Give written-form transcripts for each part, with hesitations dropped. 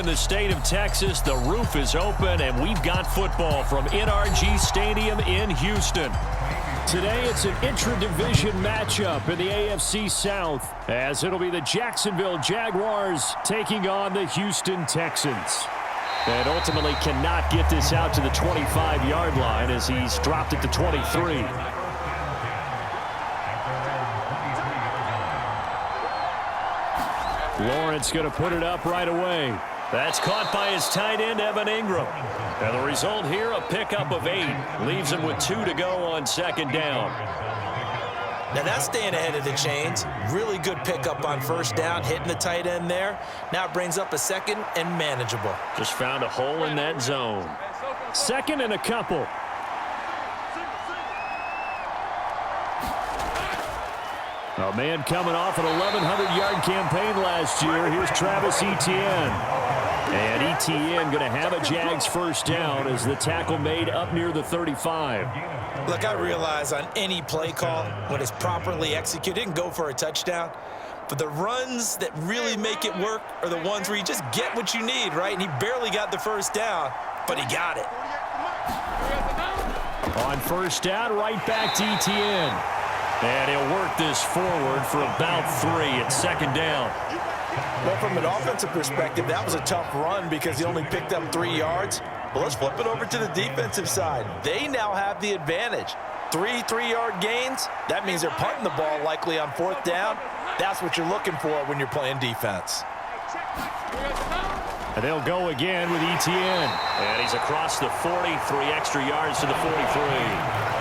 in the state of Texas. The roof is open, and we've got football from NRG Stadium in Houston. Today, it's an intra-division matchup in the AFC South, as it'll be the Jacksonville Jaguars taking on the Houston Texans. And ultimately cannot get this out to the 25-yard line as he's dropped it to 23. Lawrence going to put it up right away. That's caught by his tight end, Evan Ingram. And the result here, a pickup of 8. Leaves him with 2 to go on second down. Now that's staying ahead of the chains. Really good pickup on first down, hitting the tight end there. Now it brings up a second and manageable. Just found a hole in that zone. Second and a couple. A man coming off an 1,100-yard campaign last year. Here's Travis Etienne. And Etienne going to have a Jags first down as the tackle made up near the 35. Look, I realize on any play call, when it's properly executed, it can go for a touchdown. But the runs that really make it work are the ones where you just get what you need, right? And he barely got the first down, but he got it. On first down, right back to Etienne. And he'll work this forward for about 3 at second down. Well, from an offensive perspective, that was a tough run because he only picked up 3 yards. But let's flip it over to the defensive side. They now have the advantage. 3 3-yard gains. That means they're punting the ball likely on fourth down. That's what you're looking for when you're playing defense. And they'll go again with Etienne. And he's across the 40, 3 extra yards to the 43.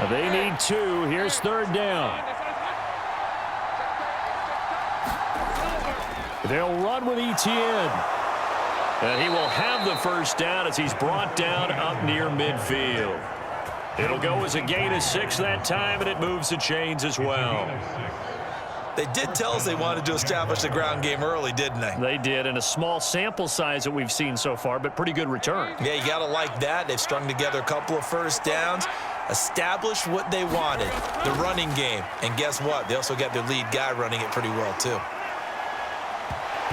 They need 2. Here's third down. They'll run with Etienne. And he will have the first down as he's brought down up near midfield. It'll go as a gain of 6 that time, and it moves the chains as well. They did tell us they wanted to establish the ground game early, didn't they? They did, and a small sample size that we've seen so far, but pretty good return. Yeah, you got to like that. They've strung together a couple of first downs, established what they wanted, the running game. And guess what? They also got their lead guy running it pretty well, too.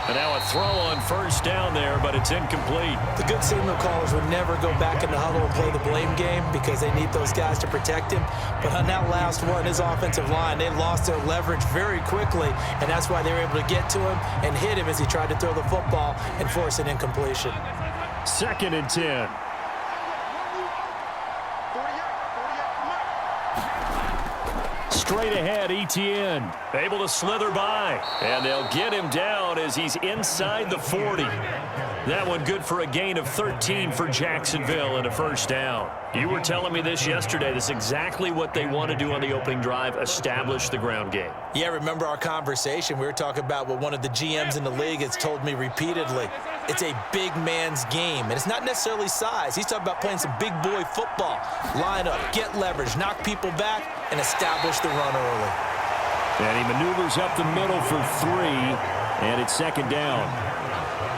And now a throw on first down there, but it's incomplete. The good signal callers would never go back in the huddle and play the blame game because they need those guys to protect him. But on that last one, his offensive line, they lost their leverage very quickly, and that's why they were able to get to him and hit him as he tried to throw the football and force an incompletion. Second and 10. Straight ahead, Etienne able to slither by, and they'll get him down as he's inside the 40. That one good for a gain of 13 for Jacksonville and a first down. You were telling me this yesterday. This is exactly what they want to do on the opening drive, establish the ground game. Yeah, remember our conversation. We were talking about what one of the GMs in the league has told me repeatedly. It's a big man's game, and it's not necessarily size. He's talking about playing some big boy football. Line up, get leverage, knock people back, and establish the run early. And he maneuvers up the middle for 3, and it's second down.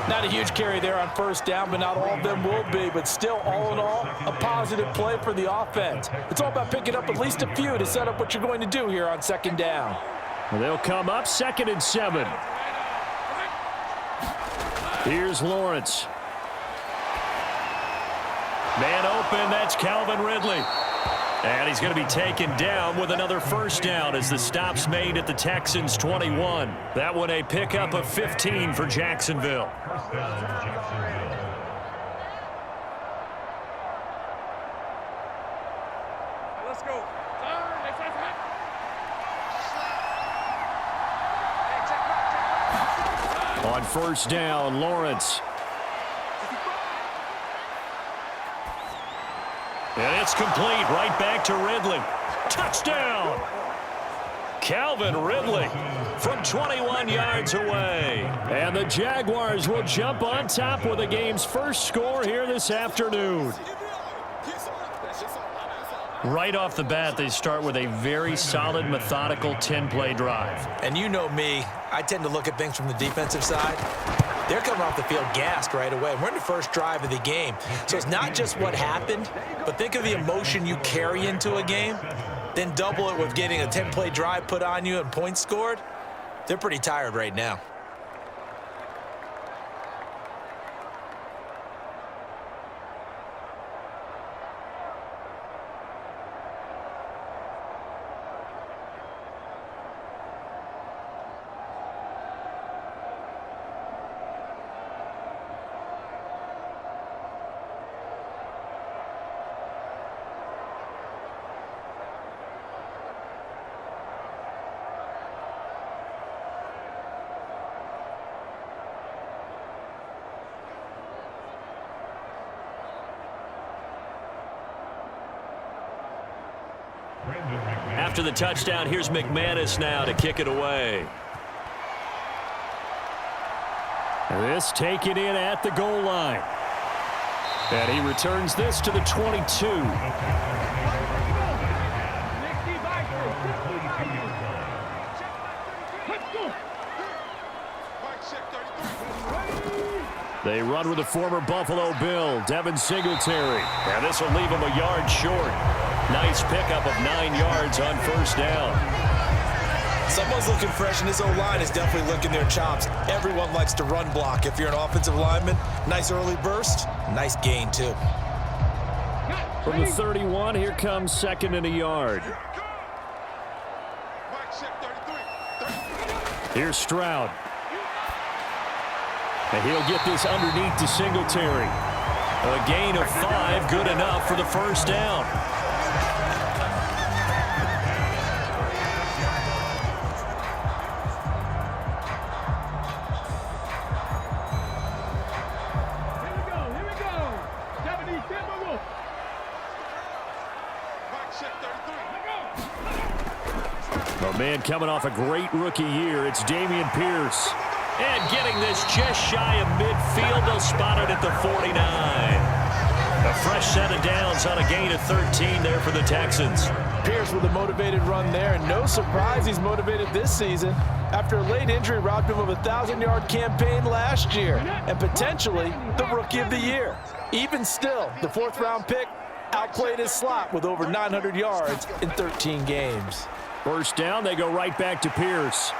Not a huge carry there on first down, but not all of them will be. But still, all in all, a positive play for the offense. It's all about picking up at least a few to set up what you're going to do here on second down. Well, they'll come up second and 7. Here's Lawrence. Man open, that's Calvin Ridley. And he's going to be taken down with another first down as the stop's made at the Texans' 21. That one a pickup of 15 for Jacksonville. Let's go. On first down, Lawrence. And it's complete, right back to Ridley. Touchdown! Calvin Ridley from 21 yards away. And the Jaguars will jump on top with the game's first score here this afternoon. Right off the bat, they start with a very solid, methodical 10-play drive. And you know me, I tend to look at things from the defensive side. they're coming off the field gassed right away. We're in the first drive of the game. So it's not just what happened, but think of the emotion you carry into a game, then double it with getting a 10-play drive put on you and points scored. They're pretty tired right now. After the touchdown, here's McManus now to kick it away. This taken in at the goal line. And he returns this to the 22. They run with the former Buffalo Bill, Devin Singletary. And this will leave him a yard short. Nice pickup of 9 yards on first down. Someone's looking fresh, and this O-line is definitely licking their chops. Everyone likes to run block. If you're an offensive lineman, nice early burst, nice gain too. From the 31, here comes second and a yard. Here's Stroud. And he'll get this underneath to Singletary. A gain of 5, good enough for the first down. A man coming off a great rookie year, it's Dameon Pierce. And getting this just shy of midfield, they'll spot it at the 49. A fresh set of downs on a gain of 13 there for the Texans. Pierce with a motivated run there, and no surprise he's motivated this season after a late injury robbed him of a 1,000-yard campaign last year and potentially the Rookie of the Year. Even still, the 4th-round pick outplayed his slot with over 900 yards in 13 games. First down, they go right back to Pierce.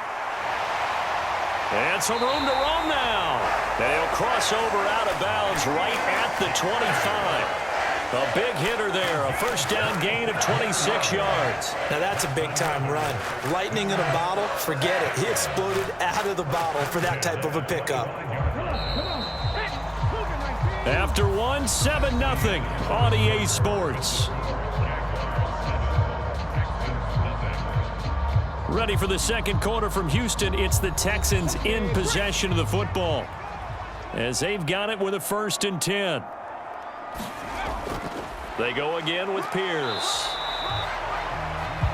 And some room to run now. They'll cross over out of bounds right at the 25. A big hitter there, a first down gain of 26 yards. Now that's a big-time run. Lightning in a bottle, forget it. He exploded out of the bottle for that type of a pickup. After 7-0 on EA Sports. Ready for the second quarter from Houston. It's the Texans in possession of the football as they've got it with a 1st and 10. They go again with Pierce.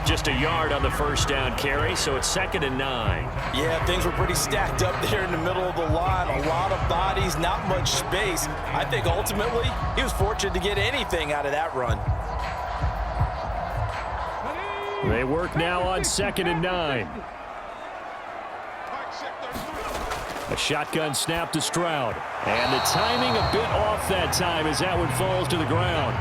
Just a yard on the first down carry, so it's 2nd and 9. Yeah, things were pretty stacked up there in the middle of the line. A lot of bodies, not much space. I think ultimately he was fortunate to get anything out of that run. They work now on 2nd and 9. A shotgun snap to Stroud. And the timing a bit off that time as that one falls to the ground.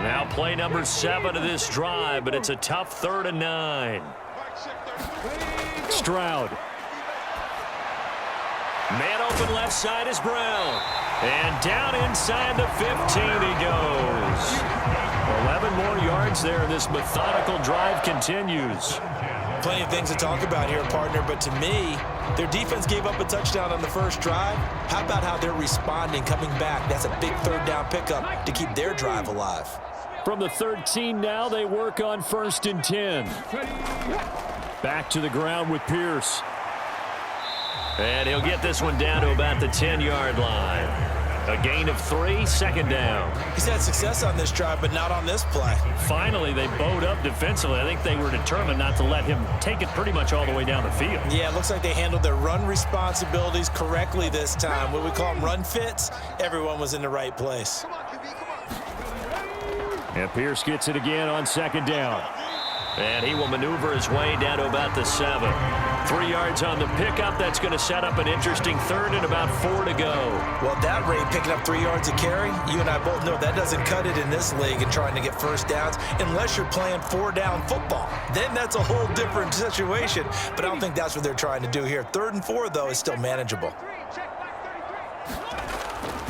Now play number 7 of this drive, but it's a tough 3rd and 9. Stroud. Man open left side is Brown. And down inside the 15 he goes. 11 more yards there. This methodical drive continues. Plenty of things to talk about here, partner, but to me, their defense gave up a touchdown on the first drive. How about how they're responding, coming back? That's a big 3rd down pickup to keep their drive alive. From the 13 now, they work on 1st and 10. Back to the ground with Pierce. And he'll get this one down to about the 10-yard line. A gain of 3, second down. He's had success on this drive, but not on this play. Finally, they bowed up defensively. I think they were determined not to let him take it pretty much all the way down the field. Yeah, it looks like they handled their run responsibilities correctly this time. What we call them run fits, everyone was in the right place. And Pierce gets it again on second down. And he will maneuver his way down to about the 7. 3 yards on the pickup. That's going to set up an interesting third and about 4 to go. Well, at that rate, picking up 3 yards a carry, you and I both know that doesn't cut it in this league and trying to get first downs unless you're playing 4-down football. Then that's a whole different situation. But I don't think that's what they're trying to do here. 3rd and 4, though, is still manageable.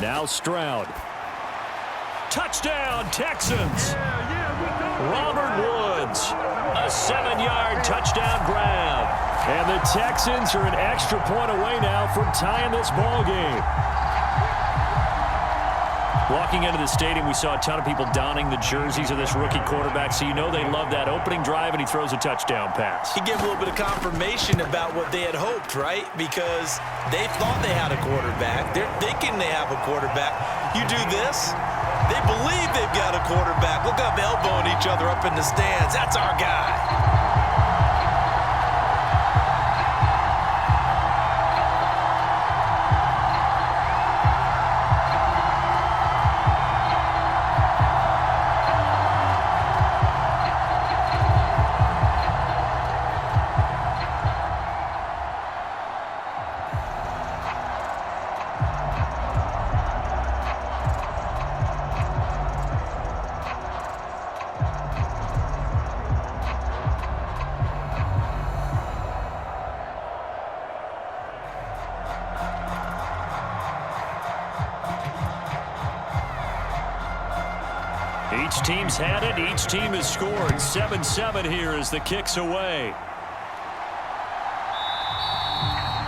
Now Stroud. Touchdown, Texans. Robert Woods, a 7-yard touchdown grab. And the Texans are an extra point away now from tying this ball game. Walking into the stadium, we saw a ton of people donning the jerseys of this rookie quarterback, so you know they love that opening drive, and he throws a touchdown pass. He gave a little bit of confirmation about what they had hoped, right? Because they thought they had a quarterback. They're thinking they have a quarterback. You do this, they believe they've got a quarterback. Look up, elbowing each other up in the stands. That's our guy. Each team's had it. Each team has scored. 7-7 here as the kick's away.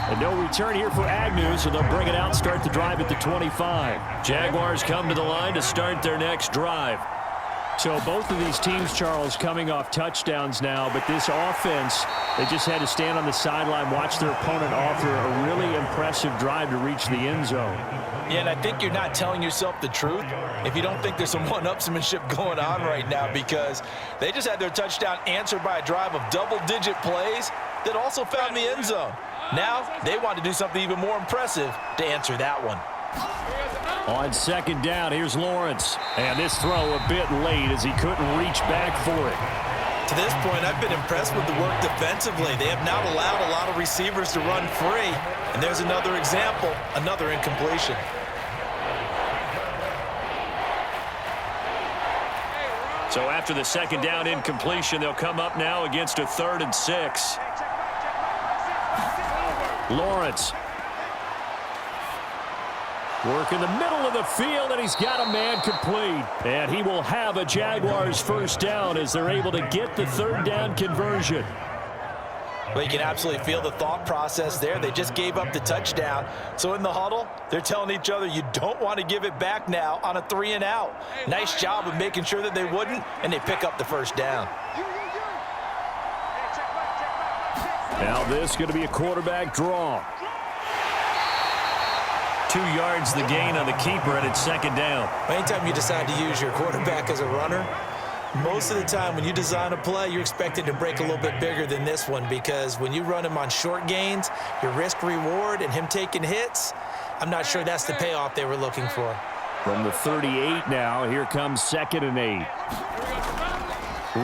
And no return here for Agnew, so they'll bring it out, start the drive at the 25. Jaguars come to the line to start their next drive. So both of these teams, Charles, coming off touchdowns now, but this offense, they just had to stand on the sideline, watch their opponent offer a really impressive drive to reach the end zone. Yeah, and I think you're not telling yourself the truth if you don't think there's some one-upsmanship going on right now, because they just had their touchdown answered by a drive of double-digit plays that also found the end zone. Now they want to do something even more impressive to answer that one. On second down, here's Lawrence. And this throw a bit late as he couldn't reach back for it. To this point, I've been impressed with the work defensively. They have not allowed a lot of receivers to run free. And there's another example, another incompletion. So after the second down incompletion, they'll come up now against a 3rd and 6. Lawrence. Work in the middle of the field, and he's got a man complete. And he will have a Jaguars first down as they're able to get the 3rd down conversion. Well, you can absolutely feel the thought process there. They just gave up the touchdown. So in the huddle, they're telling each other, you don't want to give it back now on a 3-and-out. Nice job of making sure that they wouldn't, and they pick up the first down. Now this is going to be a quarterback draw. 2 yards the gain on the keeper, and it's second down. Anytime you decide to use your quarterback as a runner, most of the time when you design a play, you're expected to break a little bit bigger than this one, because when you run him on short gains, your risk-reward and him taking hits, I'm not sure that's the payoff they were looking for. From the 38 now, here comes 2nd and 8.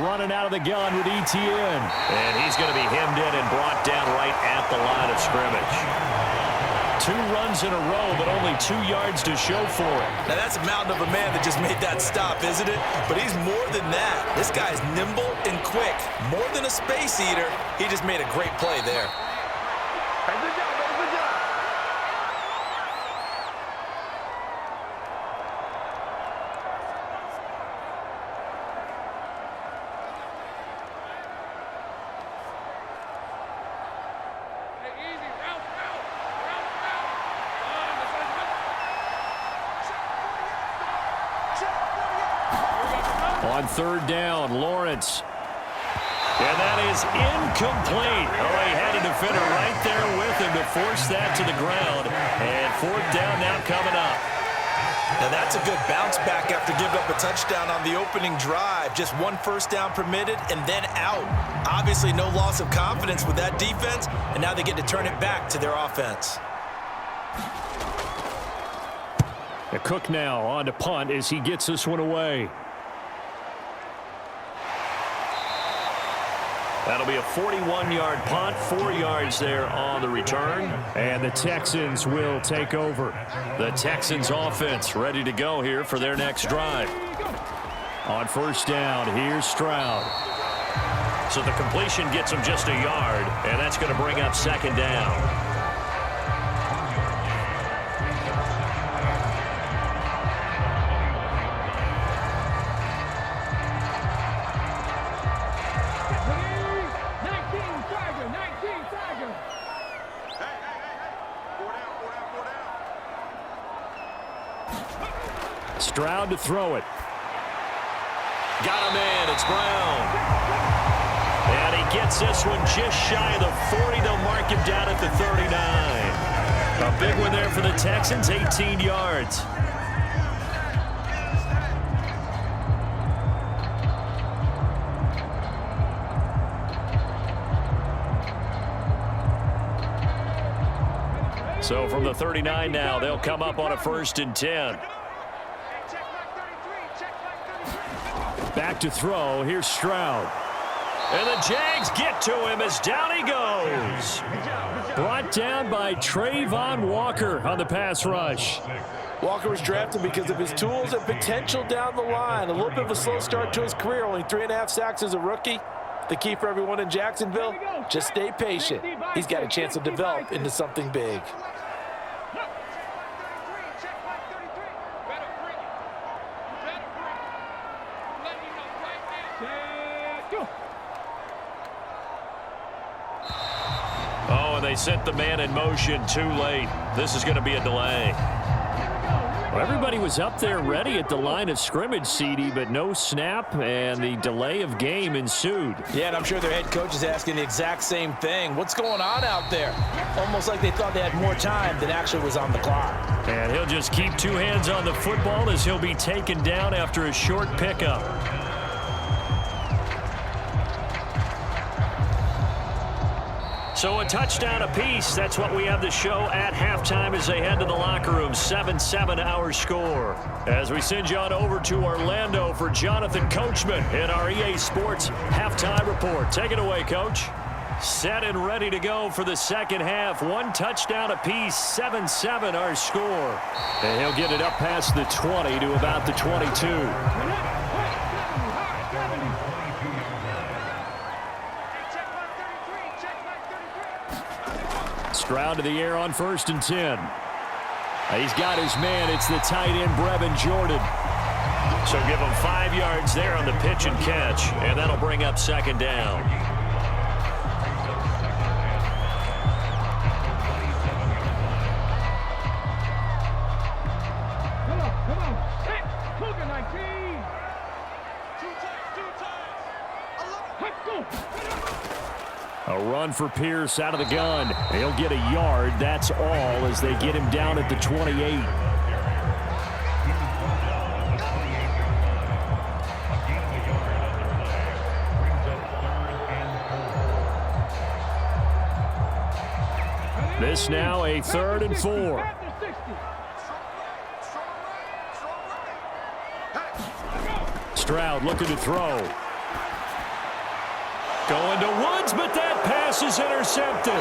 Running out of the gun with ETN. And he's going to be hemmed in and brought down right at the line of scrimmage. 2 runs in a row, but only 2 yards to show for it. Now that's a mountain of a man that just made that stop, isn't it? But he's more than that. This guy's nimble and quick. More than a space eater, he just made a great play there. On 3rd down, Lawrence. And that is incomplete. Oh, he had a defender right there with him to force that to the ground. And 4th down now coming up. Now that's a good bounce back after giving up a touchdown on the opening drive. Just one first down permitted and then out. Obviously no loss of confidence with that defense, and now they get to turn it back to their offense. Cook now on to punt as he gets this one away. That'll be a 41-yard punt, 4 yards there on the return. And the Texans will take over. The Texans offense ready to go here for their next drive. On first down, here's Stroud. So the completion gets him just a yard, and that's going to bring up second down. Stroud to throw it. Got him in. It's Brown. And he gets this one just shy of the 40. They'll mark him down at the 39. A big one there for the Texans, 18 yards. So from the 39 now, they'll come up on a 1st and 10. Back to throw. Here's Stroud. And the Jags get to him as down he goes. Brought down by Trayvon Walker on the pass rush. Walker was drafted because of his tools and potential down the line. A little bit of a slow start to his career. Only 3.5 sacks as a rookie. The key for everyone in Jacksonville, just stay patient. He's got a chance to develop into something big. Oh, and they sent the man in motion too late. This is going to be a delay. Well, everybody was up there ready at the line of scrimmage, CD, but no snap, and the delay of game ensued. Yeah, and I'm sure their head coach is asking the exact same thing. What's going on out there? Almost like they thought they had more time than actually was on the clock. And he'll just keep 2 hands on the football as he'll be taken down after a short pickup. So a touchdown apiece. That's what we have to show at halftime as they head to the locker room. 7-7 our score. As we send you on over to Orlando for Jonathan Coachman in our EA Sports halftime report. Take it away, Coach. Set and ready to go for the second half. 1 touchdown apiece. 7-7 our score. And he'll get it up past the 20 to about the 22. Stroud to the air on 1st and 10. He's got his man. It's the tight end, Brevin Jordan. So give him 5 yards there on the pitch and catch, and that'll bring up second down. Come on. Hey, Cougar 19. 2 times. Let's go. A run for Pierce out of the gun. He'll get a yard. That's all as they get him down at the 28. This now a 3rd and 4. Stroud looking to throw. Going to Woods, but that pass is intercepted.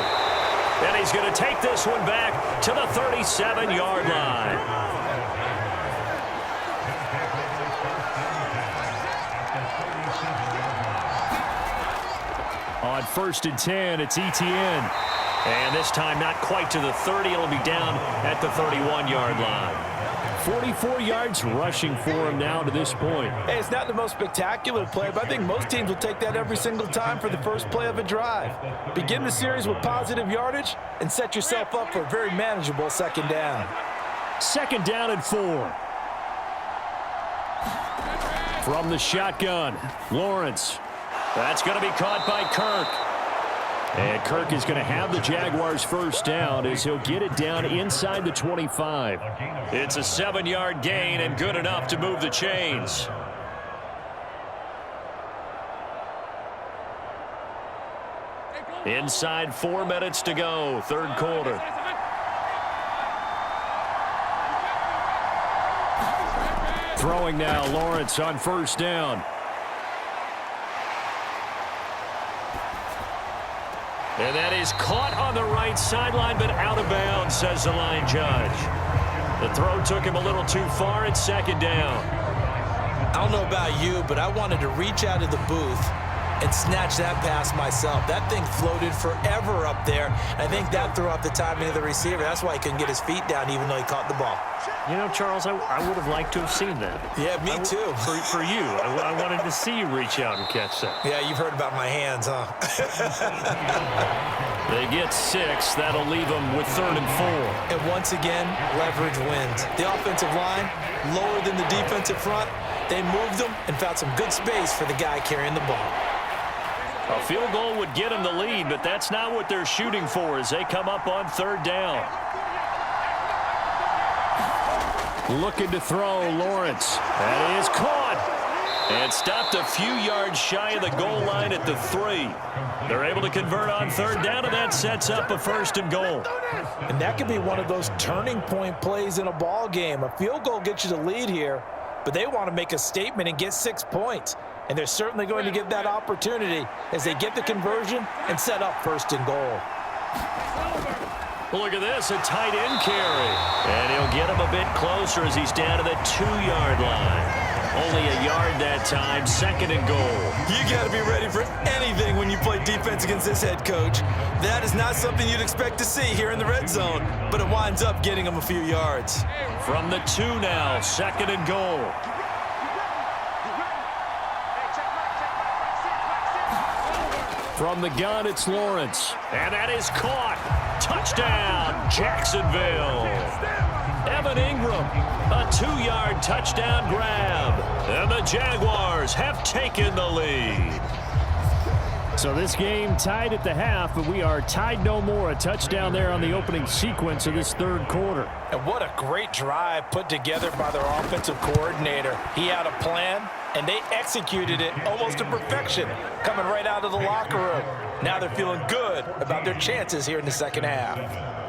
And he's going to take this one back to the 37-yard line. On 1st and 10, it's Etienne. And this time not quite to the 30. It'll be down at the 31-yard line. 44 yards rushing for him now to this point. Hey, it's not the most spectacular play, but I think most teams will take that every single time for the first play of a drive. Begin the series with positive yardage and set yourself up for a very manageable second down. 2nd down and 4. From the shotgun, Lawrence. That's going to be caught by Kirk. And Kirk is going to have the Jaguars first down as he'll get it down inside the 25. It's a 7-yard gain and good enough to move the chains. Inside 4 minutes to go, third quarter. Throwing now, Lawrence on first down. And that is caught on the right sideline, but out of bounds, says the line judge. The throw took him a little too far at second down. I don't know about you, but I wanted to reach out of the booth and snatch that pass myself. That thing floated forever up there. I think that threw off the timing of the receiver. That's why he couldn't get his feet down even though he caught the ball. You know, Charles, I would have liked to have seen that. Yeah, me too. For you. I wanted to see you reach out and catch that. Yeah, you've heard about my hands, huh? They get 6. That'll leave them with 3rd and 4. And once again, leverage wins. The offensive line, lower than the defensive front. They moved them and found some good space for the guy carrying the ball. A field goal would get them the lead, but that's not what they're shooting for as they come up on 3rd down. Looking to throw, Lawrence. That is caught. And stopped a few yards shy of the goal line at the 3. They're able to convert on 3rd down, and that sets up a 1st and goal. And that could be one of those turning point plays in a ball game. A field goal gets you the lead here, but they want to make a statement and get 6 points. And they're certainly going to get that opportunity as they get the conversion and set up 1st and goal. Look at this, a tight end carry. And he'll get him a bit closer as he's down to the 2-yard line. Only a yard that time, 2nd and goal. You got to be ready for anything when you play defense against this head coach. That is not something you'd expect to see here in the red zone, but it winds up getting him a few yards. From the 2 now, 2nd and goal. From the gun, it's Lawrence. And that is caught. Touchdown, Jacksonville. Evan Ingram, a 2-yard touchdown grab. And the Jaguars have taken the lead. So this game tied at the half, but we are tied no more. A touchdown there on the opening sequence of this 3rd quarter. And what a great drive put together by their offensive coordinator. He had a plan, and they executed it almost to perfection, coming right out of the locker room. Now they're feeling good about their chances here in the 2nd half.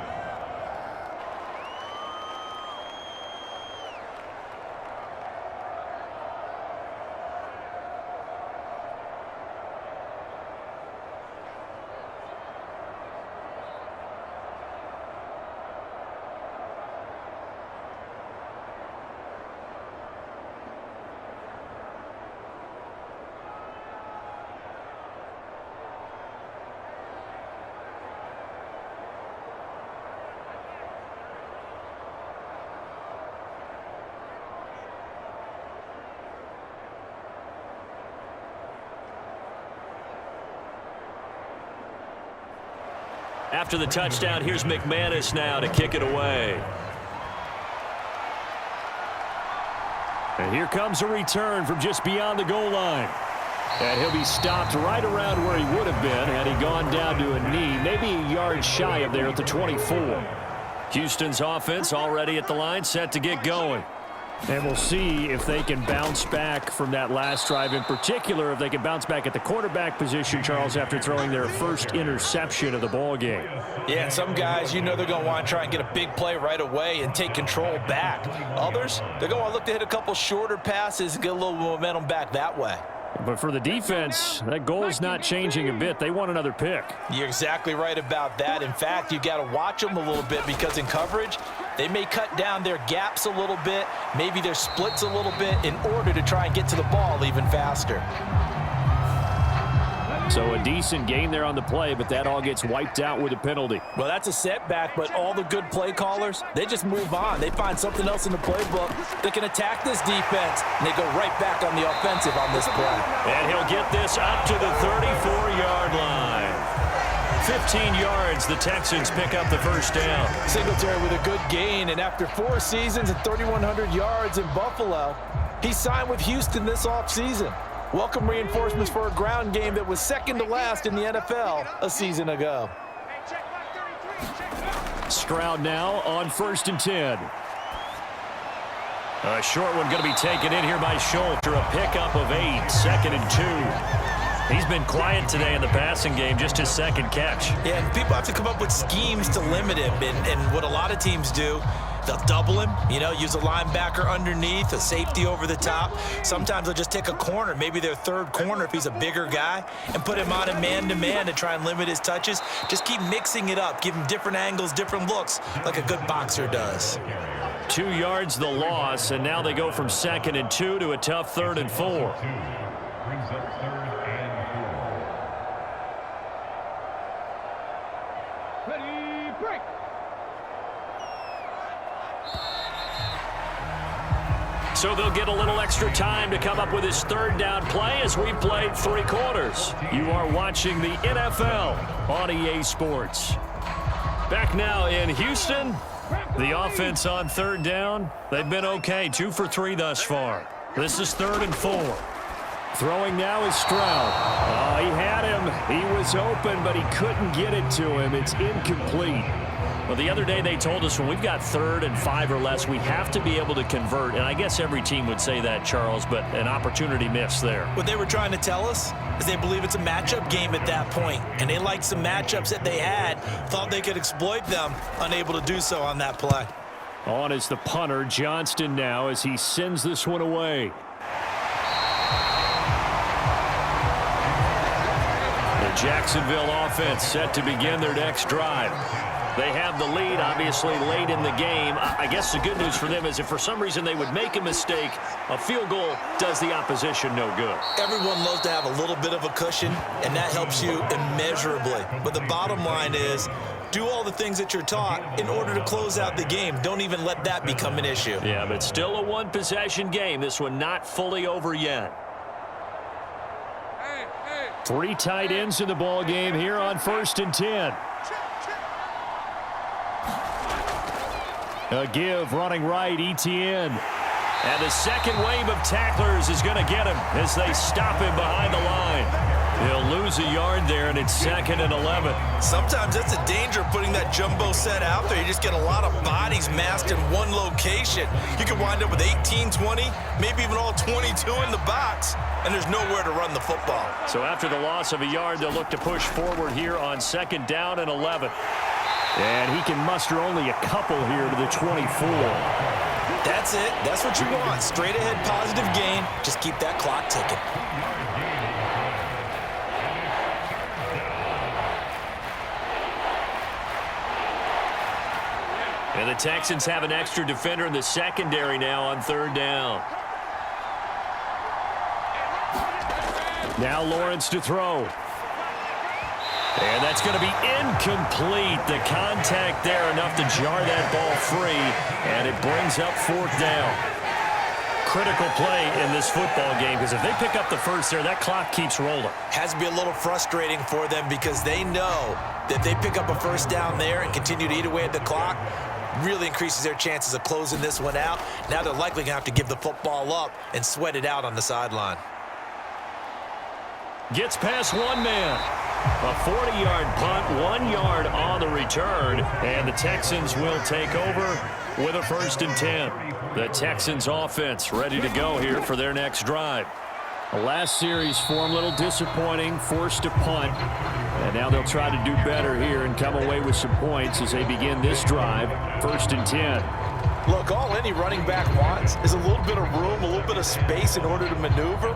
After the touchdown, here's McManus now to kick it away. And here comes a return from just beyond the goal line. And he'll be stopped right around where he would have been had he gone down to a knee, maybe a yard shy of there at the 24. Houston's offense already at the line, set to get going. And we'll see if they can bounce back from that last drive. In particular, if they can bounce back at the quarterback position, Charles, after throwing their first interception of the ball game. Yeah, and some guys, you know they're going to want to try and get a big play right away and take control back. Others, they're going to want to look to hit a couple shorter passes and get a little momentum back that way. But for the defense, that goal is not changing a bit. They want another pick. You're exactly right about that. In fact, you got to watch them a little bit because in coverage, they may cut down their gaps a little bit, maybe their splits a little bit in order to try and get to the ball even faster. So a decent gain there on the play, but that all gets wiped out with a penalty. Well, that's a setback, but all the good play callers, they just move on. They find something else in the playbook that can attack this defense, and they go right back on the offensive on this play. And he'll get this up to the 34-yard line. 15 yards, the Texans pick up the first down. Singletary with a good gain, and after 4 seasons and 3,100 yards in Buffalo, he signed with Houston this offseason. Welcome reinforcements for a ground game that was second to last in the NFL a season ago. Stroud now on 1st and 10. A short one going to be taken in here by Schultz. A pickup of 8, 2nd and 2. He's been quiet today in the passing game, just his second catch. Yeah, and people have to come up with schemes to limit him. And what a lot of teams do, they'll double him, use a linebacker underneath, a safety over the top. Sometimes they'll just take a corner, maybe their third corner if he's a bigger guy, and put him on a man-to-man to try and limit his touches. Just keep mixing it up, give him different angles, different looks, like a good boxer does. 2 yards the loss, and now they go from 2nd and 2 to a tough 3rd and 4. Ready, break. So they'll get a little extra time to come up with his 3rd down play as we've played 3 quarters. You are watching the NFL on EA Sports. Back now in Houston. The offense on 3rd down, they've been okay, 2 for 3 thus far. This is 3rd and 4. Throwing now is Stroud. Oh, he had him. He was open, but he couldn't get it to him. It's incomplete. Well, the other day they told us when we've got 3rd and 5 or less, we have to be able to convert. And I guess every team would say that, Charles, but an opportunity missed there. What they were trying to tell us is they believe it's a matchup game at that point. And they liked some matchups that they had, thought they could exploit them, unable to do so on that play. On is the punter, Johnston now, as he sends this one away. The Jacksonville offense set to begin their next drive. They have the lead, obviously, late in the game. I guess the good news for them is if for some reason they would make a mistake, a field goal does the opposition no good. Everyone loves to have a little bit of a cushion, and that helps you immeasurably. But the bottom line is, do all the things that you're taught in order to close out the game. Don't even let that become an issue. Yeah, but still a one-possession game. This one not fully over yet. 3 tight ends in the ball game here on 1st and 10. A give running right, Etienne. And the second wave of tacklers is going to get him as they stop him behind the line. He'll lose a yard there, and it's 2nd and 11. Sometimes that's a danger of putting that jumbo set out there. You just get a lot of bodies massed in one location. You can wind up with 18, 20, maybe even all 22 in the box, and there's nowhere to run the football. So after the loss of a yard, they'll look to push forward here on 2nd down and 11. And he can muster only a couple here to the 24. That's it. That's what you want. Straight ahead positive gain. Just keep that clock ticking. And the Texans have an extra defender in the secondary now on 3rd down. Now Lawrence to throw. And that's going to be incomplete. The contact there enough to jar that ball free, and it brings up 4th down. Critical play in this football game because if they pick up the first there, that clock keeps rolling. Has to be a little frustrating for them because they know that if they pick up a 1st down there and continue to eat away at the clock, really increases their chances of closing this one out. Now they're likely going to have to give the football up and sweat it out on the sideline. Gets past one man. A 40-yard punt, 1 yard on the return, and the Texans will take over with a 1st and 10. The Texans offense ready to go here for their next drive. The last series for them, a little disappointing, forced to punt, and now they'll try to do better here and come away with some points as they begin this drive, 1st and 10. Look, all any running back wants is a little bit of room, a little bit of space in order to maneuver.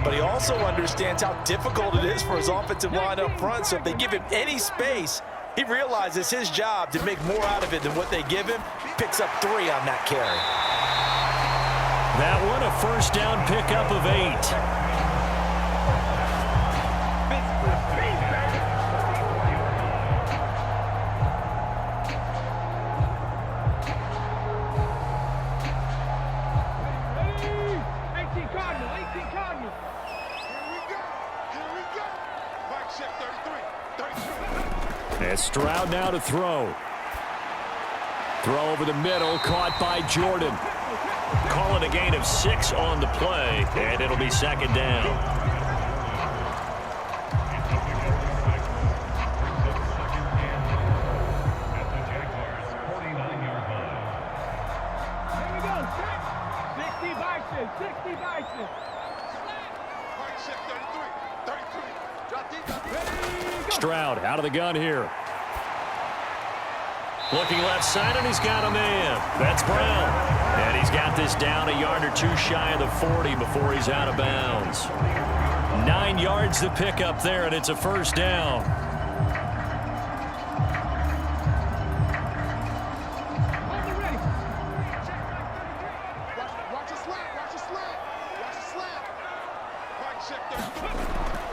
But he also understands how difficult it is for his offensive line up front. So if they give him any space, he realizes his job to make more out of it than what they give him. Picks up 3 on that carry. That one a 1st down pickup of 8. And Stroud now to throw. Throw over the middle, caught by Jordan. Call it a gain of 6 on the play, and it'll be second down. Here we go. 60 Bison. 60 Bison. Stroud out of the gun here. Looking left side, and he's got a man. That's Brown. And he's got this down a yard or two shy of the 40 before he's out of bounds. 9 yards to pick up there, and it's a first down.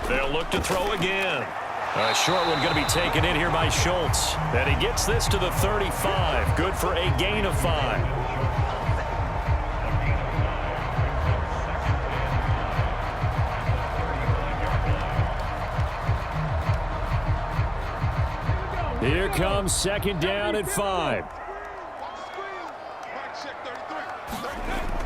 They'll look to throw again. A short one going to be taken in here by Schultz. And he gets this to the 35. Good for a gain of 5. Here comes second down at 5.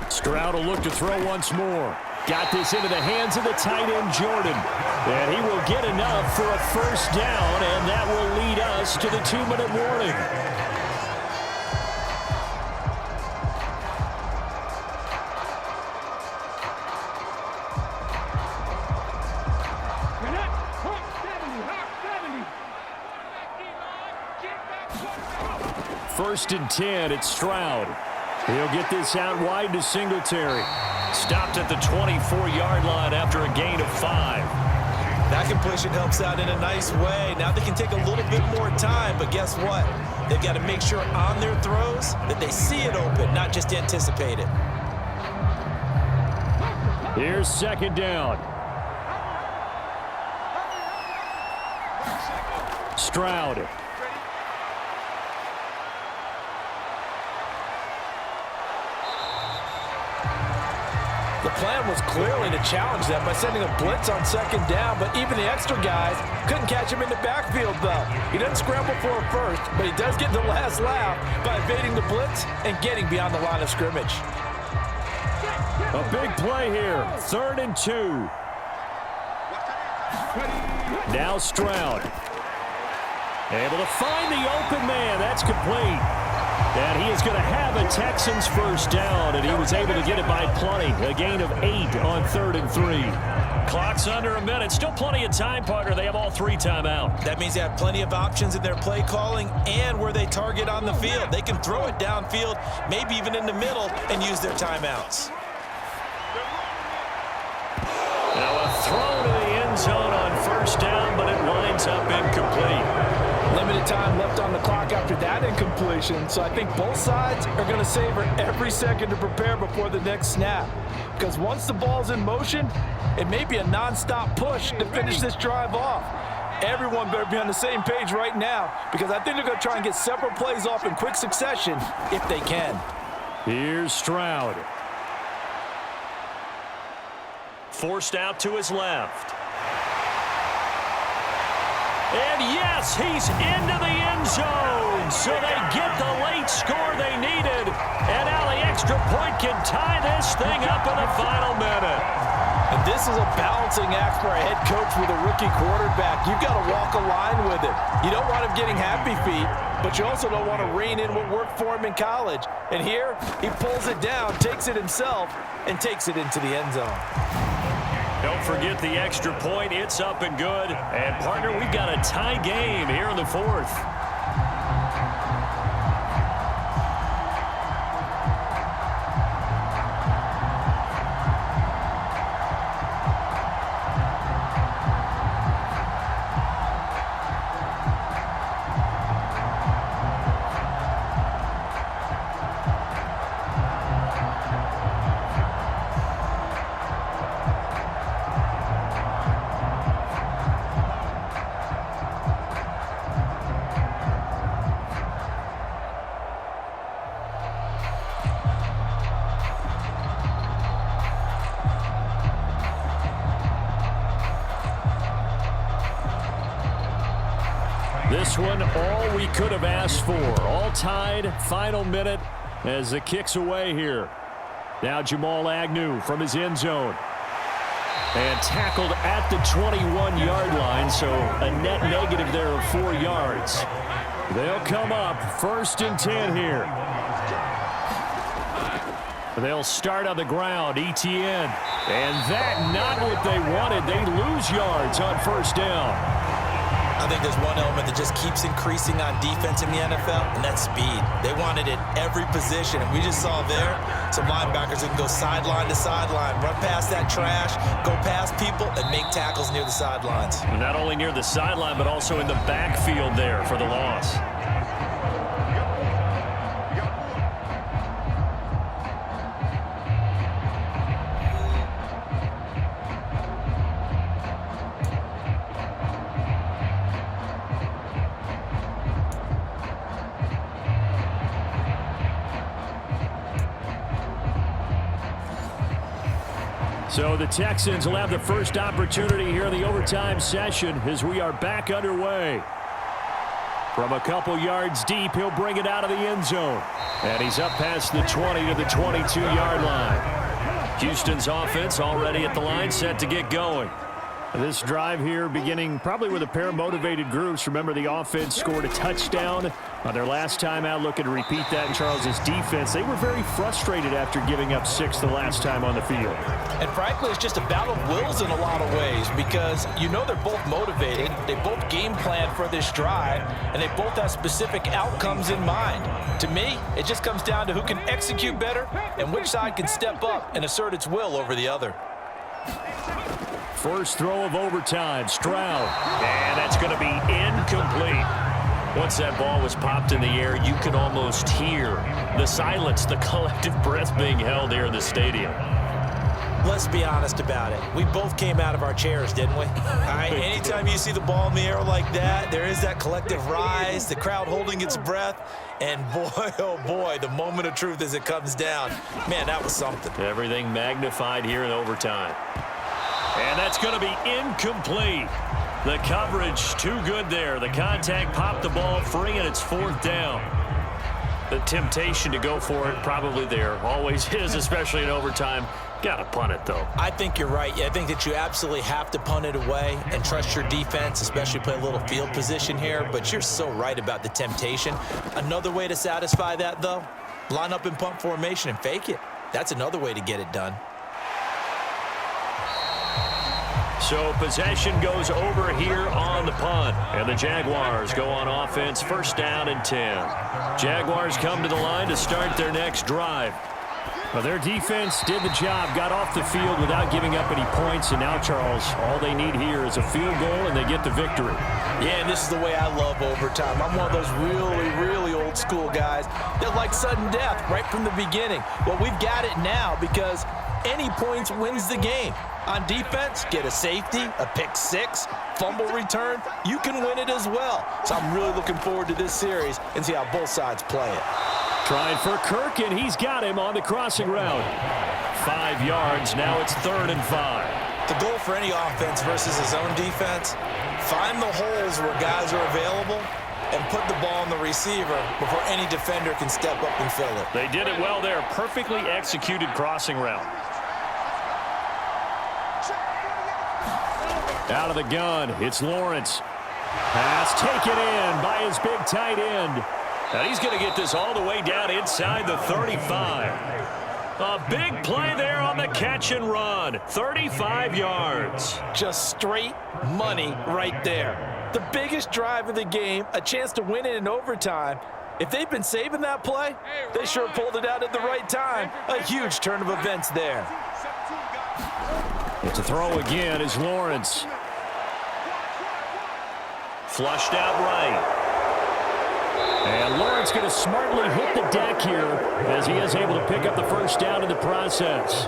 Stroud will look to throw once more. Got this into the hands of the tight end, Jordan. And he will get enough for a first down, and that will lead us to the 2-minute warning. First and 10, it's Stroud. He'll get this out wide to Singletary. Stopped at the 24-yard line after a gain of 5. That completion helps out in a nice way. Now they can take a little bit more time, but guess what? They've got to make sure on their throws that they see it open, not just anticipate it. Here's second down. Stroud. The plan was clearly to challenge them by sending a blitz on second down, but even the extra guys couldn't catch him in the backfield, though. He doesn't scramble for a first, but he does get the last laugh by evading the blitz and getting beyond the line of scrimmage. A big play here. 3rd and 2. Now Stroud. Able to find the open man. That's complete. And he is going to have a Texans first down, and he was able to get it by plenty. A gain of 8 on 3rd and 3. Clock's under a minute. Still plenty of time, partner. They have all 3 timeout. That means they have plenty of options in their play calling and where they target on the field. They can throw it downfield, maybe even in the middle, and use their timeouts. Now a throw to the end zone on first down, but it winds up incomplete. Limited time left on the clock after that incompletion, so I think both sides are going to savor every second to prepare before the next snap. Because once the ball's in motion, it may be a non-stop push to finish this drive off. Everyone better be on the same page right now, because I think they're going to try and get several plays off in quick succession if they can. Here's Stroud. Forced out to his left. And yes, he's into the end zone. So they get the late score they needed. And now the extra point can tie this thing up in the final minute. And this is a balancing act for a head coach with a rookie quarterback. You've got to walk a line with it. You don't want him getting happy feet, but you also don't want to rein in what worked for him in college. And here, he pulls it down, takes it himself, and takes it into the end zone. Don't forget the extra point. It's up and good. And, partner, we've got a tie game here in the 4th. This one, all we could have asked for. All tied, final minute as the kick's away here. Now Jamal Agnew from his end zone. And tackled at the 21-yard line, so a net negative there of 4 yards. They'll come up 1st and 10 here. They'll start on the ground, ETN. And that not what they wanted. They lose yards on 1st down. I think there's one element that just keeps increasing on defense in the NFL, and that's speed. They want it at every position, and we just saw there some linebackers who can go sideline to sideline, run past that trash, go past people, and make tackles near the sidelines. Not only near the sideline, but also in the backfield there for the loss. So the Texans will have the first opportunity here in the overtime session as we are back underway. From a couple yards deep, he'll bring it out of the end zone. And he's up past the 20 to the 22-yard line. Houston's offense already at the line, set to get going. This drive here beginning probably with a pair of motivated groups. Remember, the offense scored a touchdown on their last time out, looking to repeat that in Charles's defense. They were very frustrated after giving up 6 the last time on the field. And frankly, it's just a battle of wills in a lot of ways because you know they're both motivated. They both game plan for this drive, and they both have specific outcomes in mind. To me, it just comes down to who can execute better and which side can step up and assert its will over the other. First throw of overtime, Stroud. And that's going to be incomplete. Once that ball was popped in the air, you can almost hear the silence, the collective breath being held here in the stadium. Let's be honest about it. We both came out of our chairs, didn't we? All right, anytime you see the ball in the air like that, there is that collective rise, the crowd holding its breath, and boy, oh boy, the moment of truth as it comes down. Man, that was something. Everything magnified here in overtime. And that's going to be incomplete. The coverage too good there. The contact popped the ball free, and it's 4th down. The temptation to go for it probably there. Always is, especially in overtime. Got to punt it, though. I think you're right. I think that you absolutely have to punt it away and trust your defense, especially play a little field position here. But you're so right about the temptation. Another way to satisfy that, though, line up in punt formation and fake it. That's another way to get it done. So possession goes over here on the punt. And the Jaguars go on offense, 1st down and 10. Jaguars come to the line to start their next drive. Well, their defense did the job, got off the field without giving up any points. And now, Charles, all they need here is a field goal, and they get the victory. Yeah, and this is the way I love overtime. I'm one of those really, really old school guys that like sudden death right from the beginning. Well, we've got it now because any points wins the game. On defense, get a safety, a pick 6, fumble return, you can win it as well. So I'm really looking forward to this series and see how both sides play it. Trying for Kirk, and he's got him on the crossing route. 5 yards, now it's 3rd and 5. The goal for any offense versus his own defense, find the holes where guys are available and put the ball on the receiver before any defender can step up and fill it. They did it well there. Perfectly executed crossing route. Out of the gun, it's Lawrence. Pass taken in by his big tight end. And he's going to get this all the way down inside the 35. A big play there on the catch and run. 35 yards. Just straight money right there. The biggest drive of the game, a chance to win it in overtime. If they've been saving that play, they sure pulled it out at the right time. A huge turn of events there. To throw again is Lawrence. Flushed out right. And Lawrence going to smartly hit the deck here as he is able to pick up the 1st down in the process.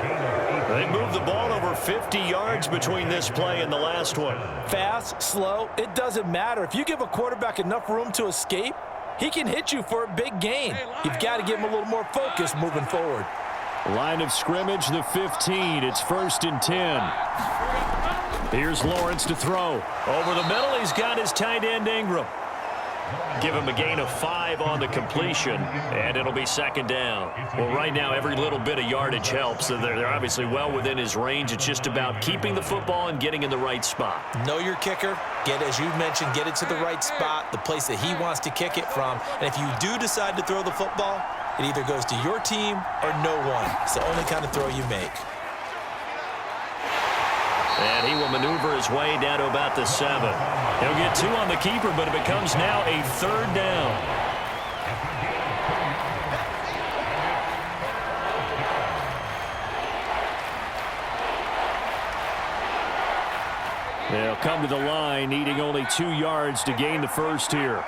They moved the ball over 50 yards between this play and the last one. Fast, slow, it doesn't matter. If you give a quarterback enough room to escape, he can hit you for a big gain. You've got to give him a little more focus moving forward. Line of scrimmage, the 15. It's 1st and 10. Here's Lawrence to throw. Over the middle, he's got his tight end Ingram. Give him a gain of 5 on the completion, and it'll be second down. Well, right now, every little bit of yardage helps. They're obviously well within his range. It's just about keeping the football and getting in the right spot. Know your kicker. As you mentioned, get it to the right spot, the place that he wants to kick it from. And if you do decide to throw the football, it either goes to your team or no one. It's the only kind of throw you make. And he will maneuver his way down to about the 7. He'll get 2 on the keeper, but it becomes now a 3rd down. They'll come to the line, needing only 2 yards to gain the first here.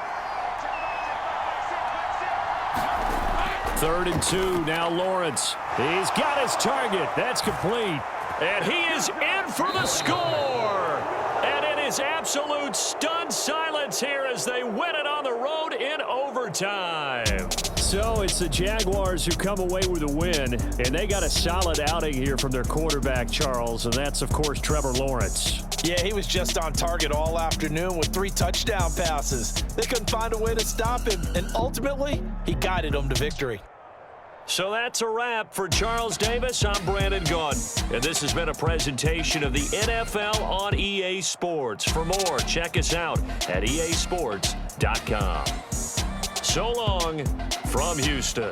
3rd and 2, now Lawrence. He's got his target. That's complete. And he is in for the score. And it is absolute stunned silence here as they win it on the road in overtime. So it's the Jaguars who come away with a win, and they got a solid outing here from their quarterback, Charles, and that's, of course, Trevor Lawrence. Yeah, he was just on target all afternoon with 3 touchdown passes. They couldn't find a way to stop him, and ultimately, he guided them to victory. So that's a wrap for Charles Davis. I'm Brandon Gaudin, and this has been a presentation of the NFL on EA Sports. For more, check us out at easports.com. So long from Houston.